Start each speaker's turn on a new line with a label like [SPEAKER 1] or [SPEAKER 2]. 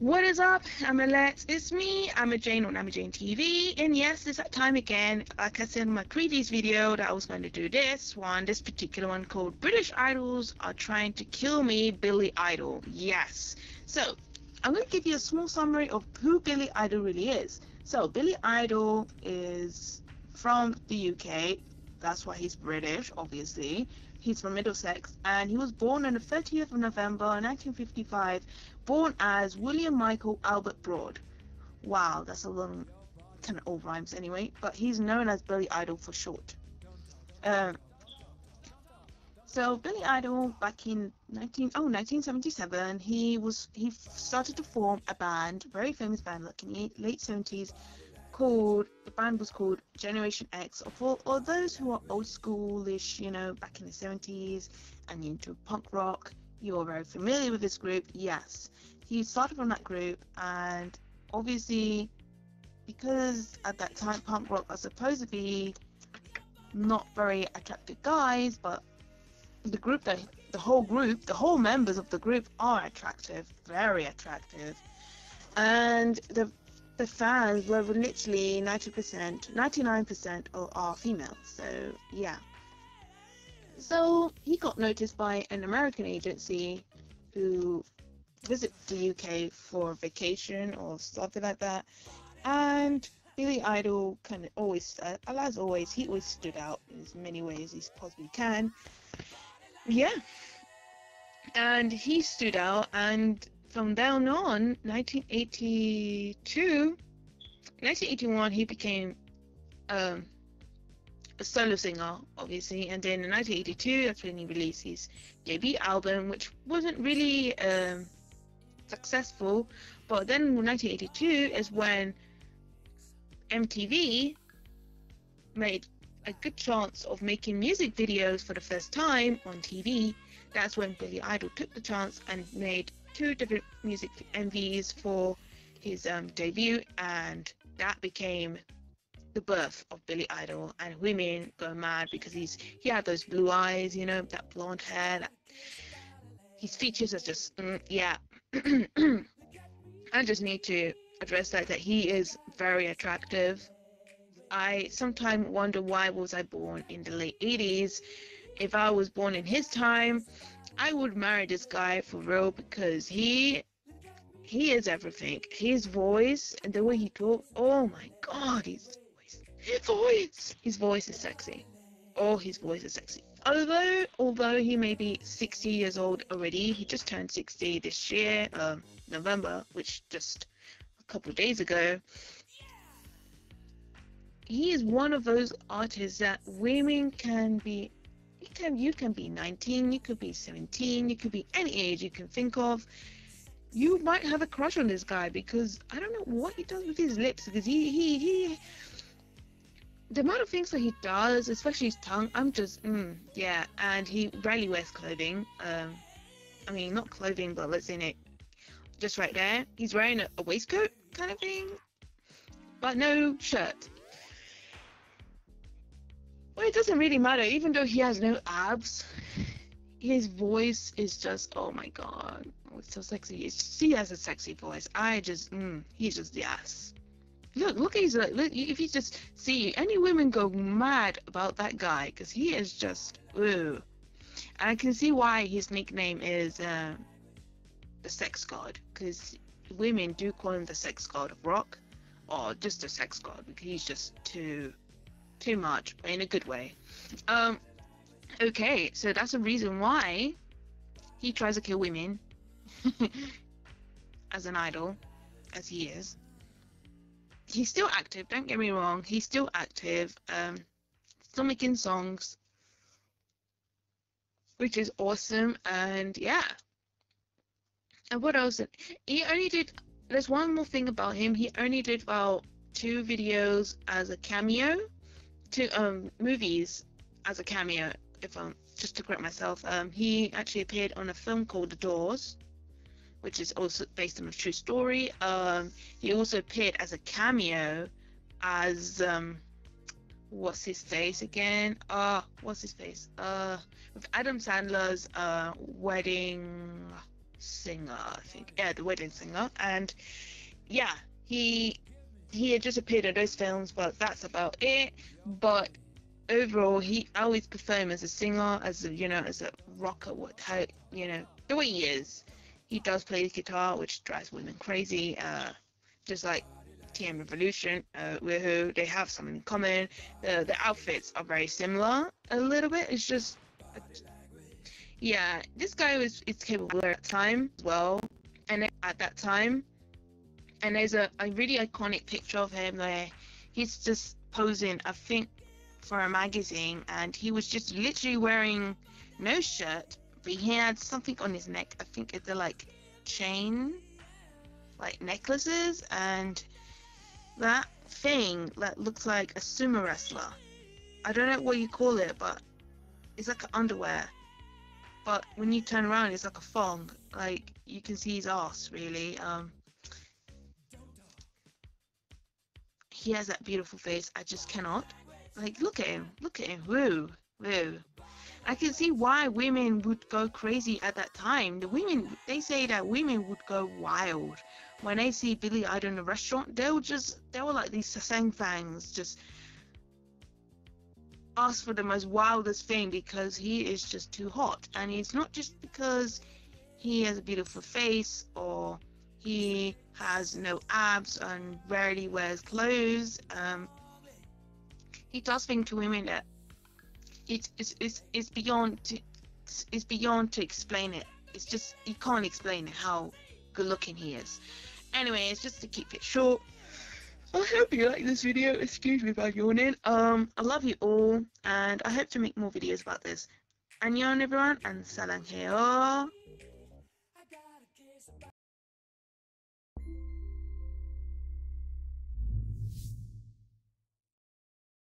[SPEAKER 1] What is up, Amalettes? It's me, Amma Jane on Amma Jane TV, and yes, it's that time again. Like I said in my previous video that I was going to do this particular one called British Idols Are Trying to Kill Me, Billy Idol. Yes. So, I'm going to give you a small summary of who Billy Idol really is. So, Billy Idol is from the UK. That's why he's British, obviously. He's from Middlesex, and he was born on the 30th of November 1955, born as William Michael Albert Broad. Wow, that's a long, kind of old rhymes anyway, but he's known as Billy Idol for short. Um, so Billy Idol, back in 1977, he started to form a band, very famous band, like in the late 70s, the band was called Generation X. For all those who are old schoolish, back in the 70s and into punk rock, you're very familiar with this group. Yes, he started from that group, and obviously because at that time punk rock are supposed to be not very attractive guys, but the whole members of the group are attractive, very attractive, and the fans were literally 99% are female. So yeah. So he got noticed by an American agency who visit the UK for vacation or something like that, and Billy Idol kind of always, as always, he always stood out in as many ways as he possibly can. Yeah, and he stood out, and from then on, 1981, he became a solo singer, obviously, and then in 1982, that's when he released his debut album, which wasn't really successful. But then in 1982 is when MTV made a good chance of making music videos for the first time on TV. That's when Billy Idol took the chance and made 2 different music MVs for his debut, and that became the birth of Billy Idol. And women go mad because he had those blue eyes, that blonde hair. His features are just yeah. I just need to address that he is very attractive. I sometimes wonder, why was I born in the late 80s? If I was born in his time, I would marry this guy for real, because he is everything. His voice and the way he talks, oh my god, his voice is sexy. Oh, his voice is sexy. Although he may be 60 years old already, he just turned 60 this year, November, which just a couple of days ago. He is one of those artists that women can be. You can be 19, you could be 17, you could be any age you can think of. You might have a crush on this guy, because I don't know what he does with his lips, because he the amount of things that he does, especially his tongue, I'm just yeah. And he rarely wears clothing. I mean, not clothing, but let's say it just right there. He's wearing a waistcoat kind of thing, but no shirt. Well, it doesn't really matter, even though he has no abs. His voice is just, oh my god, it's so sexy. He has a sexy voice. He's just yes. Look at his, if you just see, any women go mad about that guy, because he is just, ooh. And I can see why his nickname is the sex god, because women do call him the sex god of rock, or just the sex god, because he's just too much, but in a good way. Okay, so that's a reason why he tries to kill women as an idol, as he is. He's still active, don't get me wrong, he's still active, still making songs, which is awesome. And yeah. And what else? There's one more thing about him. He only did about 2 videos as a cameo, 2 movies as a cameo, if I'm just to correct myself. He actually appeared on a film called The Doors, which is also based on a true story. He also appeared as a cameo as what's his face again? With Adam Sandler's wedding singer, I think. Yeah, The Wedding Singer. And yeah, he had just appeared in those films, but that's about it. But overall, he always performed as a singer, as a, as a rocker. The way he is, he does play the guitar, which drives women crazy. Just like TM Revolution, with who they have something in common. The outfits are very similar, a little bit. It's just, yeah, this guy is capable at that time as well, and at that time. And there's a really iconic picture of him where he's just posing, I think, for a magazine, and he was just literally wearing no shirt, but he had something on his neck. I think they're like chain, like necklaces, and that thing that looks like a sumo wrestler. I don't know what you call it, but it's like an underwear. But when you turn around, it's like a thong. Like you can see his ass, really. He has that beautiful face. I just cannot. Like, look at him. Look at him. Woo. Woo. I can see why women would go crazy at that time. The women, they say that women would go wild. When they see Billy Idol in a restaurant, they were like these sangfangs, just ask for the most wildest thing because he is just too hot. And it's not just because he has a beautiful face or he has no abs and rarely wears clothes. He does things to women that it's beyond to explain it. It's just you can't explain how good looking he is. Anyway, it's just to keep it short. I hope you like this video. Excuse me if I'm yawning. I love you all, and I hope to make more videos about this. Annyeong everyone, and salang heo.